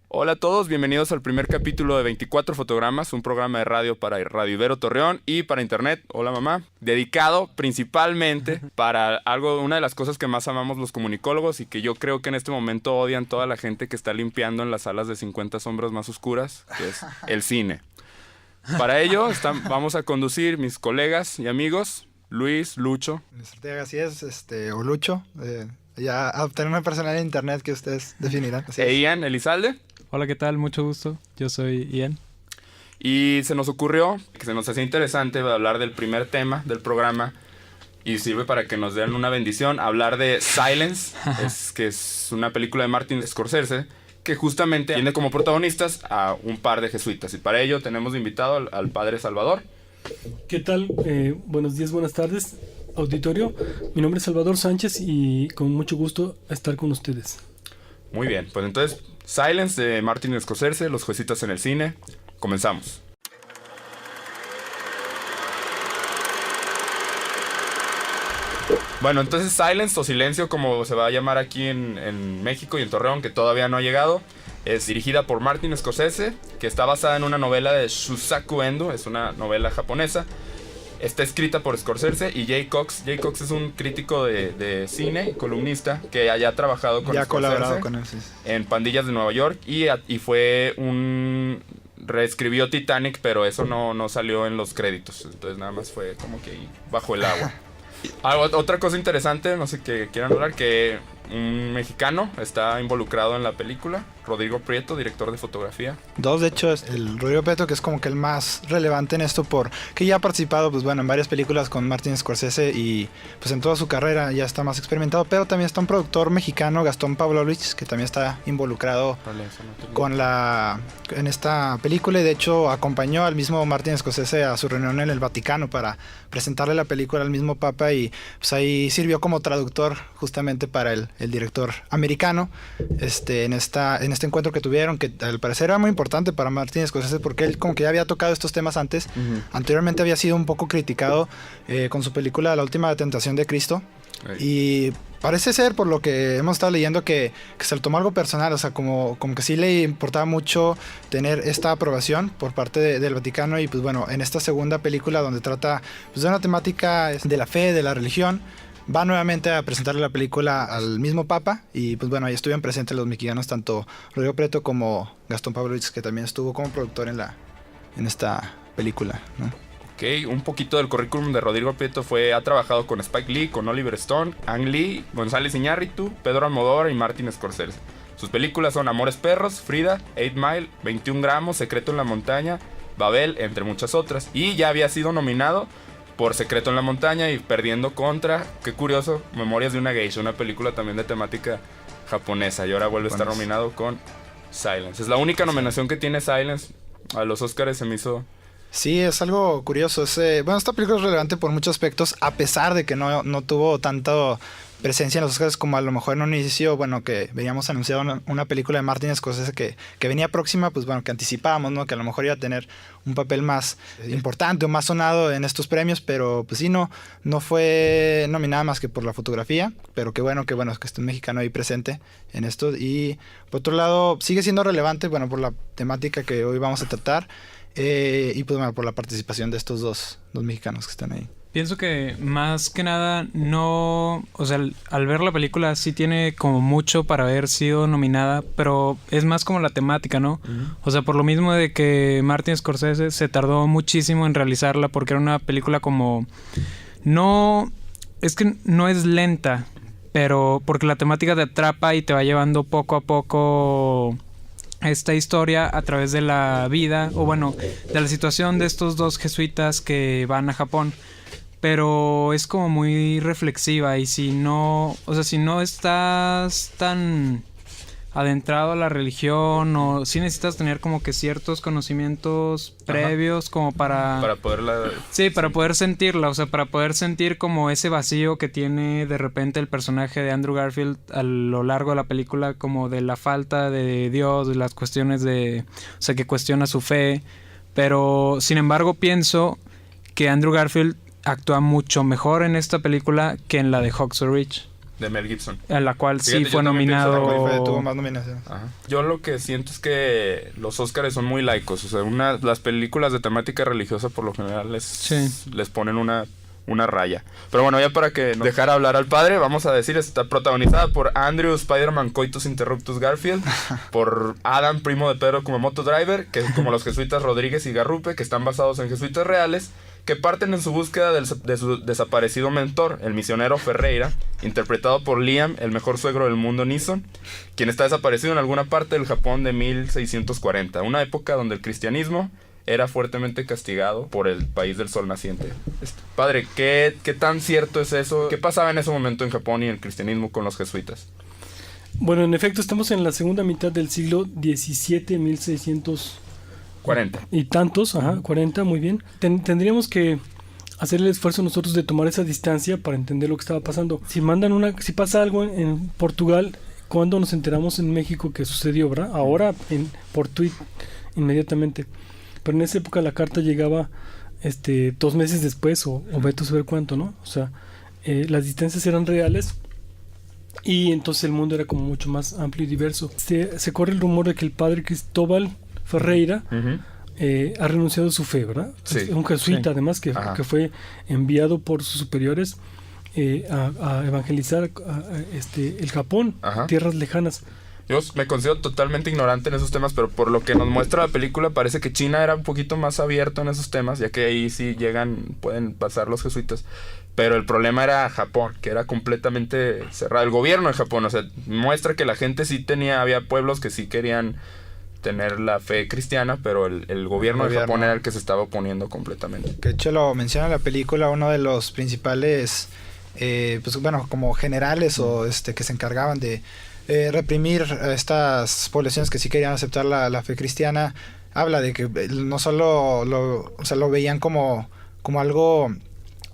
Hola a todos, bienvenidos al primer capítulo de 24 Fotogramas, un programa de radio para Radio Ibero Torreón y para internet, hola mamá, dedicado principalmente para una de las cosas que más amamos los comunicólogos y que yo creo que en este momento odian toda la gente que está limpiando en las salas de 50 sombras más oscuras, que es el cine. Para ello vamos a conducir mis colegas y amigos, Luis, Lucho. Ortega, así es, o Lucho, ya a obtener una personalidad en internet que ustedes definirán. Ian Elizalde. Hola, ¿qué tal? Mucho gusto. Yo soy Ian. Y se nos ocurrió que se nos hacía interesante hablar del primer tema del programa y sirve para que nos den una bendición, hablar de Silence, que es una película de Martin Scorsese, que justamente tiene como protagonistas a un par de jesuitas. Y para ello tenemos de invitado al padre Salvador. ¿Qué tal? Buenos días, buenas tardes, auditorio. Mi nombre es Salvador Sánchez y con mucho gusto estar con ustedes. Muy bien, pues entonces Silence de Martin Scorsese, Los jesuitas en el cine. Comenzamos. Bueno, entonces Silence o Silencio, como se va a llamar aquí en México y en Torreón, que todavía no ha llegado, es dirigida por Martin Scorsese, que está basada en una novela de Shusaku Endo, es una novela japonesa. Está escrita por Scorsese y Jay Cox. Jay Cox es un crítico de cine, columnista, que haya trabajado con Scorsese, colaborado con él, sí. En Pandillas de Nueva York y fue reescribió Titanic, pero eso no salió en los créditos. Entonces nada más fue como que ahí bajo el agua. Otra cosa interesante, no sé qué quieran hablar, que un mexicano está involucrado en la película, Rodrigo Prieto, director de fotografía. Dos, de hecho, es el Rodrigo Prieto, que es como que el más relevante en esto, que ya ha participado, pues bueno, en varias películas con Martin Scorsese y pues en toda su carrera ya está más experimentado, pero también está un productor mexicano, Gastón Pavlovich, que también está involucrado en esta película y de hecho acompañó al mismo Martin Scorsese a su reunión en el Vaticano para presentarle la película al mismo Papa y pues ahí sirvió como traductor justamente para el director americano en este encuentro que tuvieron, que al parecer era muy importante para Martin Scorsese porque él como que ya había tocado estos temas antes. Anteriormente había sido un poco criticado con su película La última tentación de Cristo. Y parece ser, por lo que hemos estado leyendo, que se lo tomó algo personal, o sea, como que sí le importaba mucho tener esta aprobación por parte del Vaticano. Y pues bueno, en esta segunda película donde trata pues, de una temática de la fe, de la religión, va nuevamente a presentarle la película al mismo Papa y pues bueno, ahí estuvieron presentes los mexicanos, tanto Rodrigo Prieto como Gastón Pavlovich, que también estuvo como productor en esta película, ¿no? Ok, un poquito del currículum de Rodrigo Prieto ha trabajado con Spike Lee, con Oliver Stone, Ang Lee, González Iñárritu, Pedro Almodóvar y Martin Scorsese. Sus películas son Amores Perros, Frida, 8 Mile, 21 gramos, Secreto en la montaña, Babel, entre muchas otras. Y ya había sido nominado por Secreto en la montaña y perdiendo contra, qué curioso, Memorias de una geisha, una película también de temática japonesa. Y ahora vuelve a estar nominado con Silence. Es la única nominación que tiene Silence. A los Oscars se me hizo... Sí, es algo curioso. Bueno, esta película es relevante por muchos aspectos, a pesar de que no tuvo tanto presencia en los Oscars como a lo mejor en un inicio, bueno, que veníamos anunciado una película de Martin Scorsese que venía próxima, pues bueno, que anticipábamos, ¿no? Que a lo mejor iba a tener un papel más importante o más sonado en estos premios, pero pues sí, no fue nominada más que por la fotografía, pero qué bueno que esté un mexicano ahí presente en esto. Y por otro lado, sigue siendo relevante, bueno, por la temática que hoy vamos a tratar, y pues bueno, por la participación de estos dos mexicanos que están ahí. Pienso que más que nada o sea, al ver la película sí tiene como mucho para haber sido nominada, pero es más como la temática, ¿no? O sea, por lo mismo de que Martin Scorsese se tardó muchísimo en realizarla porque era una película como... Es que no es lenta, pero porque la temática te atrapa y te va llevando poco a poco esta historia a través de la vida, o bueno, de la situación de estos dos jesuitas que van a Japón. Pero es como muy reflexiva y si no estás tan adentrado a la religión o si necesitas tener como que ciertos conocimientos previos como para poderla... Sí, para poder sentirla, o sea, para poder sentir como ese vacío que tiene de repente el personaje de Andrew Garfield a lo largo de la película, como de la falta de Dios, de las cuestiones o sea, que cuestiona su fe. Pero sin embargo pienso que Andrew Garfield actúa mucho mejor en esta película que en la de Hacksaw Ridge. de Mel Gibson. A la cual Fíjate, sí yo fue también pienso lo nominado. Tuvo más nominaciones. Ajá. Yo lo que siento es que los Óscares son muy laicos. O sea, las películas de temática religiosa por lo general les ponen una raya. Pero bueno, ya para que nos dejara hablar al padre, vamos a decir, está protagonizada por Andrew Spider-Man Coitus Interruptus Garfield, por Adam, primo de Pedro Kumamoto Driver, que es como los jesuitas Rodríguez y Garrupe, que están basados en jesuitas reales, que parten en su búsqueda de su desaparecido mentor, el misionero Ferreira, interpretado por Liam, el mejor suegro del mundo Neeson, quien está desaparecido en alguna parte del Japón de 1640, una época donde el cristianismo era fuertemente castigado por el país del sol naciente. Padre, ¿qué tan cierto es eso? ¿Qué pasaba en ese momento en Japón y el cristianismo con los jesuitas? Bueno, en efecto, estamos en la segunda mitad del siglo XVII, 1600... 40. Y tantos, 40, muy bien. Tendríamos que hacer el esfuerzo nosotros de tomar esa distancia para entender lo que estaba pasando. Si pasa algo en Portugal, ¿cuándo nos enteramos en México que sucedió, verdad? Ahora por tweet inmediatamente. Pero en esa época la carta llegaba 2 meses después o vete a saber cuánto, ¿no? O sea, las distancias eran reales y entonces el mundo era como mucho más amplio y diverso. Se corre el rumor de que el padre Cristóbal Ferreira ha renunciado a su fe, ¿verdad? Sí. Es un jesuita, además, que fue enviado por sus superiores a evangelizar el Japón, tierras lejanas. Yo me considero totalmente ignorante en esos temas, pero por lo que nos muestra la película parece que China era un poquito más abierto en esos temas, ya que ahí sí pueden pasar los jesuitas. Pero el problema era Japón, que era completamente cerrado. El gobierno de Japón, o sea, muestra que la gente sí había pueblos que sí querían tener la fe cristiana, pero el gobierno de Japón era el que se estaba oponiendo completamente. Que de hecho lo menciona en la película, uno de los principales, como generales o que se encargaban de reprimir a estas poblaciones que sí querían aceptar la fe cristiana, habla de que no solo lo veían como algo,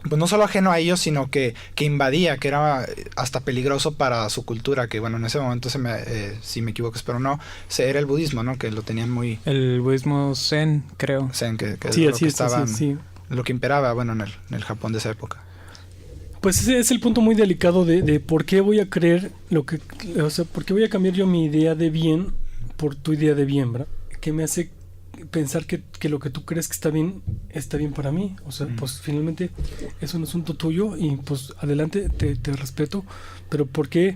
pues no solo ajeno a ellos, sino que invadía, que era hasta peligroso para su cultura, que bueno, en ese momento si me equivoco, espero no, era el budismo, ¿no? Que lo tenían muy... El budismo Zen, creo. Zen, que sí, es lo que estaban, sí. Lo que imperaba, bueno, en el Japón de esa época. Pues ese es el punto muy delicado de por qué voy a creer por qué voy a cambiar yo mi idea de bien por tu idea de bien, ¿verdad? Que me hace pensar que lo que tú crees que está bien para mí. O sea, pues finalmente es un asunto tuyo y pues adelante, te respeto, pero ¿por qué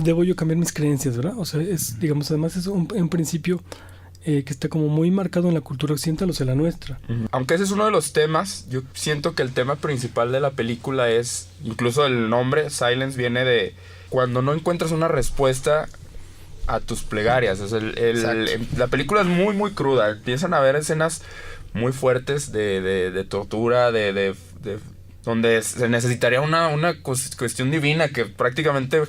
debo yo cambiar mis creencias, verdad? O sea, además es un principio que está como muy marcado en la cultura occidental, o sea, la nuestra. Aunque ese es uno de los temas, yo siento que el tema principal de la película es, incluso el nombre, Silence, viene de cuando no encuentras una respuesta a tus plegarias. O sea, la película es muy, muy cruda. Empiezan a haber escenas muy fuertes de tortura, donde se necesitaría una cuestión divina, que prácticamente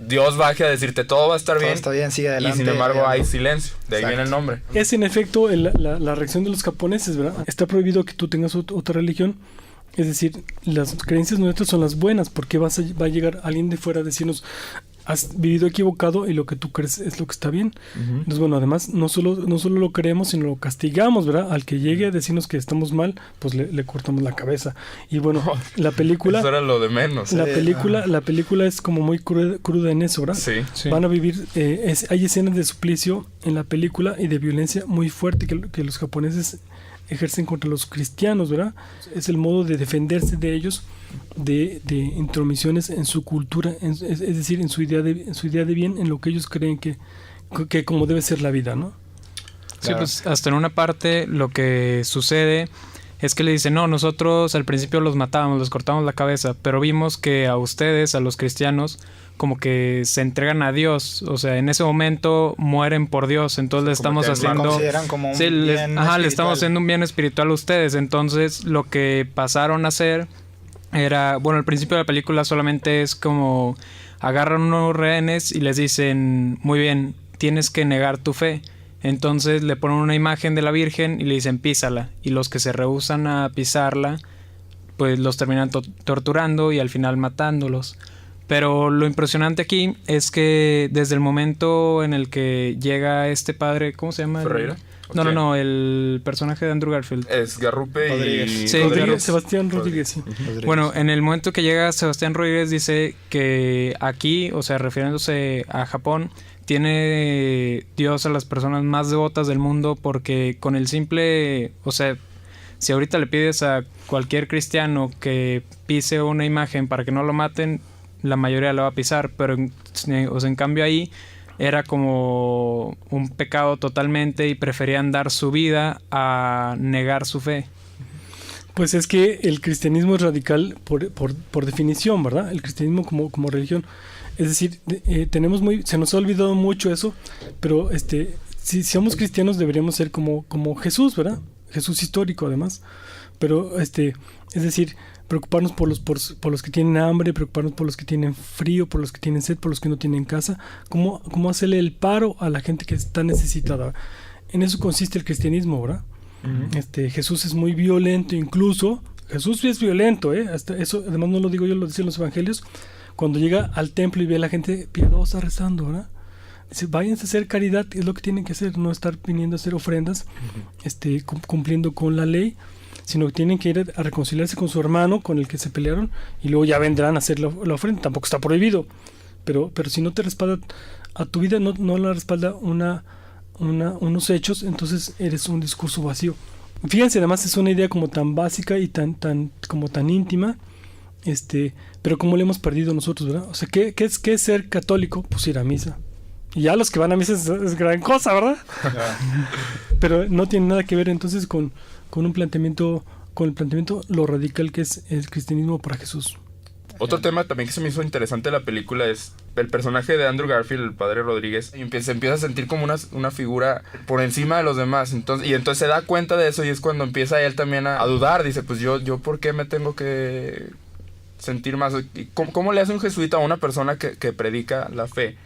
Dios baje a decirte todo va a estar bien. Está bien, sigue adelante. Y sin embargo hay silencio. De ahí viene el nombre. Es en efecto la reacción de los japoneses, ¿verdad? Está prohibido que tú tengas otra religión. Es decir, las creencias nuestras son las buenas. Porque va a llegar alguien de fuera a decirnos: has vivido equivocado y lo que tú crees es lo que está bien. Entonces, bueno, además no solo lo creemos, sino lo castigamos, ¿verdad? Al que llegue a decirnos que estamos mal, pues le cortamos la cabeza. Y bueno, la película... Eso era lo de menos. La película es como muy cruda en eso, ¿verdad? Sí. Van a vivir... hay escenas de suplicio en la película y de violencia muy fuerte que los japoneses ejercen contra los cristianos, ¿verdad? Es el modo de defenderse de ellos, de intromisiones en su cultura, es decir, en su idea de bien, en lo que ellos creen que como debe ser la vida, ¿no? Sí, claro. Pues hasta en una parte lo que sucede es que le dicen: no, nosotros al principio los matábamos, les cortamos la cabeza, pero vimos que a ustedes, a los cristianos, como que se entregan a Dios, o sea, en ese momento mueren por Dios, entonces le estamos haciendo... consideran como un bien le estamos haciendo un bien espiritual a ustedes. Entonces lo que pasaron a hacer era, bueno, al principio de la película solamente es como agarran unos rehenes y les dicen: muy bien, tienes que negar tu fe. Entonces le ponen una imagen de la Virgen y le dicen: písala, y los que se rehúsan a pisarla pues los terminan torturando y al final matándolos. Pero lo impresionante aquí es que desde el momento en el que llega este padre, ¿cómo se llama? ¿Ferreira? No, el personaje de Andrew Garfield. Es Garrupe Rodríguez. y... Sí, Rodríguez, Sebastián Rodríguez, sí. Rodríguez. Bueno, en el momento que llega Sebastián Rodríguez dice que aquí, o sea, refiriéndose a Japón, tiene Dios a las personas más devotas del mundo porque con el simple, o sea, si ahorita le pides a cualquier cristiano que pise una imagen para que no lo maten, la mayoría la va a pisar, pero en cambio ahí era como un pecado totalmente y preferían dar su vida a negar su fe. Pues es que el cristianismo es radical por definición, ¿verdad? El cristianismo como religión. Es decir, se nos ha olvidado mucho eso, pero si somos cristianos deberíamos ser como Jesús, ¿verdad? Jesús histórico además. Pero es decir, preocuparnos por los que tienen hambre, preocuparnos por los que tienen frío, por los que tienen sed, por los que no tienen casa, cómo hacerle el paro a la gente que está necesitada. En eso consiste el cristianismo, ¿verdad? Uh-huh. Jesús es muy violento, incluso Jesús es violento, hasta eso, además no lo digo yo, lo dicen los evangelios, cuando llega al templo y ve a la gente piadosa rezando, ¿verdad? Dice, váyanse a hacer caridad, es lo que tienen que hacer, no estar viniendo a hacer ofrendas, uh-huh, cumpliendo con la ley, sino que tienen que ir a reconciliarse con su hermano, con el que se pelearon, y luego ya vendrán a hacer la ofrenda. Tampoco está prohibido, pero si no te respalda a tu vida, no la respalda unos hechos, entonces eres un discurso vacío. Fíjense, además es una idea como tan básica y tan íntima, pero como le hemos perdido nosotros, ¿verdad? O sea, ¿qué es ser católico? Pues ir a misa. Y ya los que van a misa es gran cosa, ¿verdad? Pero no tiene nada que ver entonces con el planteamiento lo radical que es el cristianismo para Jesús. Otro tema también que se me hizo interesante de la película es el personaje de Andrew Garfield, el padre Rodríguez, y se empieza a sentir como una figura por encima de los demás. Entonces se da cuenta de eso y es cuando empieza él también a dudar. Dice, pues yo ¿por qué me tengo que sentir más? ¿Cómo le hace un jesuita a una persona que predica la fe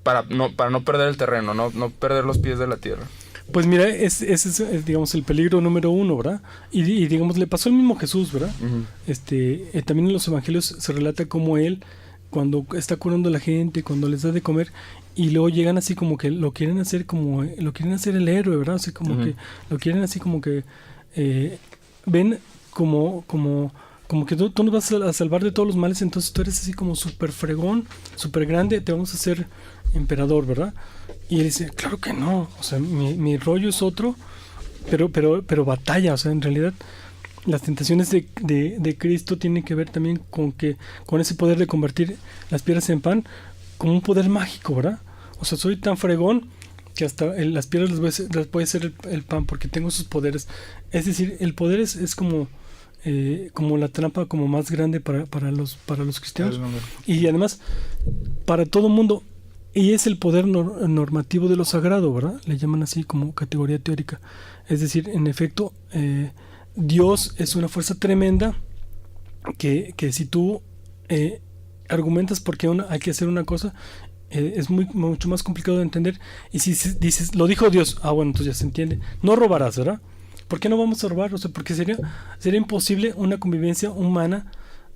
para no perder el terreno, no perder los pies de la tierra? Pues mira, ese es, digamos, el peligro número uno, ¿verdad? Y digamos, le pasó al mismo Jesús, ¿verdad? Uh-huh. También en los evangelios se relata cómo él, cuando está curando a la gente, cuando les da de comer, y luego llegan así como que lo quieren hacer el héroe, ¿verdad? O sea, como uh-huh, que lo quieren así como que ven como que tú nos vas a salvar de todos los males, entonces tú eres así como súper fregón, súper grande, te vamos a hacer emperador, ¿verdad? Y él dice, claro que no, o sea, mi rollo es otro, pero batalla, o sea, en realidad las tentaciones de Cristo tienen que ver también con ese poder de convertir las piedras en pan, como un poder mágico, ¿verdad? O sea, soy tan fregón que hasta las piedras las puede ser el pan, porque tengo esos poderes. Es decir, el poder es como la trampa como más grande para los cristianos, y además para todo mundo. Y es el poder normativo de lo sagrado, ¿verdad? Le llaman así como categoría teórica. Es decir, en efecto, Dios es una fuerza tremenda que si tú argumentas por qué hay que hacer una cosa, es mucho más complicado de entender. Y si dices, lo dijo Dios, bueno, entonces ya se entiende. No robarás, ¿verdad? ¿Por qué no vamos a robar? O sea, porque sería imposible una convivencia humana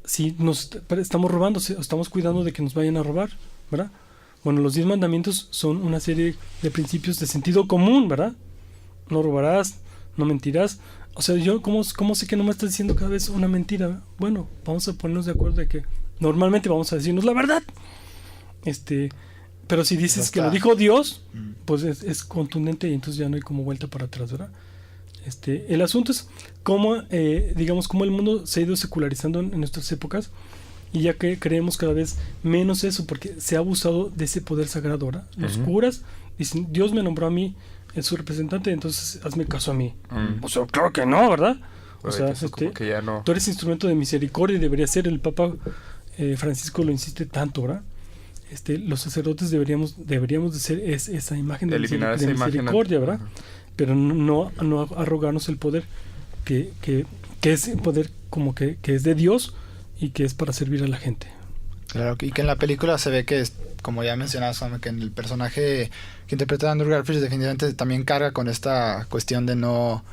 si nos estamos robando, si estamos cuidando de que nos vayan a robar, ¿verdad? Bueno, los 10 mandamientos son una serie de principios de sentido común, ¿verdad? No robarás, no mentirás. O sea, yo, ¿cómo sé que no me estás diciendo cada vez una mentira? Bueno, vamos a ponernos de acuerdo de que normalmente vamos a decirnos la verdad. Pero si dices que lo dijo Dios, pues es contundente y entonces ya no hay como vuelta para atrás, ¿verdad? El asunto es cómo el mundo se ha ido secularizando en nuestras épocas. Y ya que creemos cada vez menos eso, porque se ha abusado de ese poder sagrado, ¿verdad? Los uh-huh, curas dicen, Dios me nombró a mí, es su representante, entonces hazme caso a mí. O sea, claro que no, ¿verdad? O sea, que ya no. Tú eres instrumento de misericordia y debería ser. El Papa Francisco lo insiste tanto, ¿verdad? Los sacerdotes deberíamos de ser esa imagen de misericordia, ¿verdad? Uh-huh. Pero no arrogarnos el poder que es el poder como que es de Dios y que es para servir a la gente. Claro, y que en la película se ve que, como ya mencionabas, que en el personaje que interpreta a Andrew Garfield definitivamente también carga con esta cuestión de no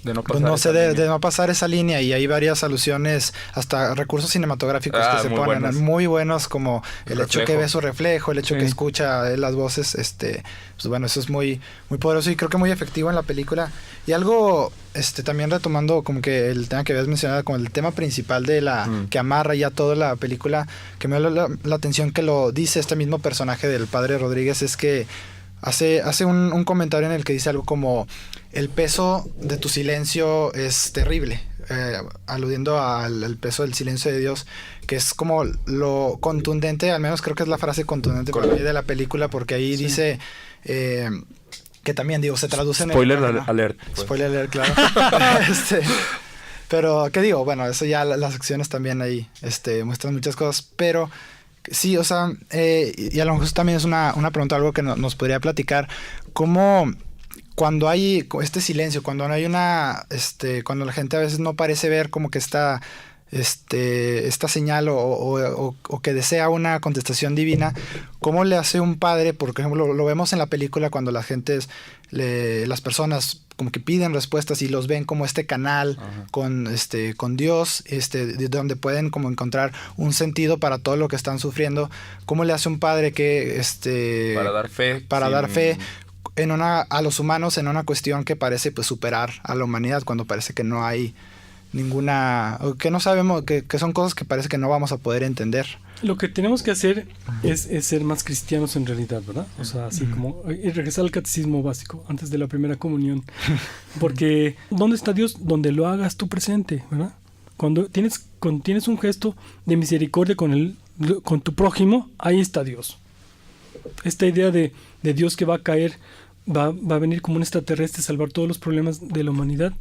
De no pues pasar no sé, esa de línea. no pasar esa línea, y hay varias alusiones, hasta recursos cinematográficos que se muy ponen buenos. muy buenos, como el hecho que reflejo. ve su reflejo, el hecho Sí. que escucha las voces, pues bueno, eso es muy, muy poderoso y creo que muy efectivo en la película. Y algo, también retomando como que el tema que habías mencionado, como el tema principal de la que amarra ya toda la película, que me da la atención que lo dice este mismo personaje del padre Rodríguez, es que hace un comentario en el que dice algo como: el peso de tu silencio es terrible, aludiendo al peso del silencio de Dios, que es como lo contundente, al menos creo que es la frase contundente para mí de la película, porque ahí dice que también, digo, se traduce Spoiler en el... alert. Pues. Spoiler alert, claro. Pero, ¿qué digo? Bueno, eso ya las acciones también ahí muestran muchas cosas, pero sí, o sea, y a lo mejor también es una pregunta, algo que nos podría platicar, cómo cuando hay este silencio, cuando no hay cuando la gente a veces no parece ver como que esta señal o que desea una contestación divina, ¿cómo le hace un padre? Por ejemplo, lo vemos en la película cuando la gente, las personas como que piden respuestas y los ven como este canal con Dios, de donde pueden como encontrar un sentido para todo lo que están sufriendo. ¿Cómo le hace un padre que para dar fe, dar fe a los humanos en una cuestión que parece pues superar a la humanidad, cuando parece que no hay ninguna, que no sabemos, que son cosas que parece que no vamos a poder entender? Lo que tenemos que hacer es ser más cristianos en realidad, ¿verdad? O sea, así como y regresar al catecismo básico antes de la primera comunión. Porque ¿dónde está Dios? Donde lo hagas tú presente, ¿verdad? Cuando tienes un gesto de misericordia con tu prójimo, ahí está Dios. Esta idea de Dios que va a caer, va a venir como un extraterrestre a salvar todos los problemas de la humanidad,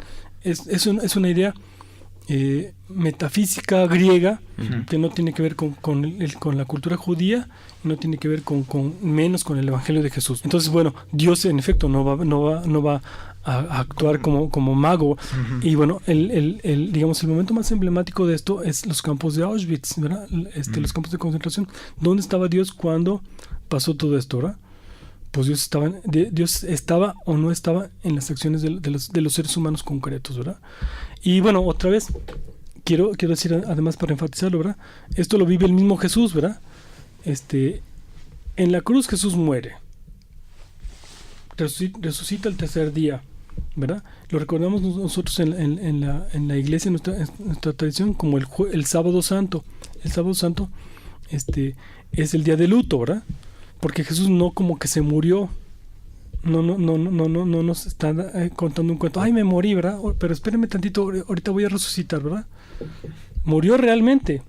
es una idea metafísica griega, que no tiene que ver con la cultura judía, no tiene que ver menos con el evangelio de Jesús. Entonces, bueno, Dios en efecto no va a actuar como mago. Y bueno, digamos, el momento más emblemático de esto es los campos de Auschwitz, ¿verdad? Los campos de concentración. ¿Dónde estaba Dios cuando pasó todo esto, verdad? Pues Dios estaba o no estaba en las acciones de los seres humanos concretos, ¿verdad? Y bueno, otra vez, quiero decir, además para enfatizarlo, ¿verdad? Esto lo vive el mismo Jesús, ¿verdad? En la cruz Jesús muere. Resucita el tercer día, ¿verdad? Lo recordamos nosotros en la iglesia, en nuestra tradición, como el sábado santo. El sábado santo es el día de luto, ¿verdad? Porque Jesús no como que se murió. No nos está contando un cuento. Ay, me morí, ¿verdad? Pero espérenme tantito, ahorita voy a resucitar, ¿verdad? Murió realmente.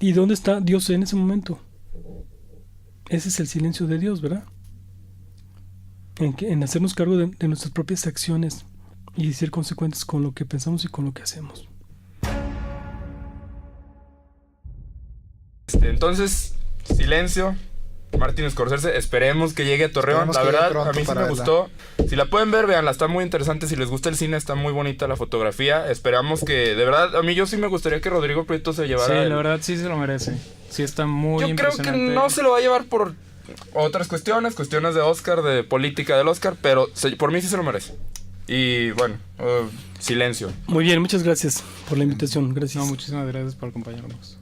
¿Y dónde está Dios en ese momento? Ese es el silencio de Dios, ¿verdad? En hacernos cargo de nuestras propias acciones y ser consecuentes con lo que pensamos y con lo que hacemos. Entonces, silencio. Martin Scorsese, esperemos que llegue a Torreón. La verdad, a mí sí me gustó. Si la pueden ver, véanla, está muy interesante. Si les gusta el cine, está muy bonita la fotografía. Esperamos que, de verdad, a mí yo sí me gustaría que Rodrigo Prieto se llevara. Sí, la verdad sí se lo merece. Sí está muy impresionante. Yo creo que no se lo va a llevar por otras cuestiones de Oscar, de política del Oscar, pero por mí sí se lo merece. Y bueno, silencio. Muy bien, muchas gracias por la invitación. Gracias. No, muchísimas gracias por acompañarnos.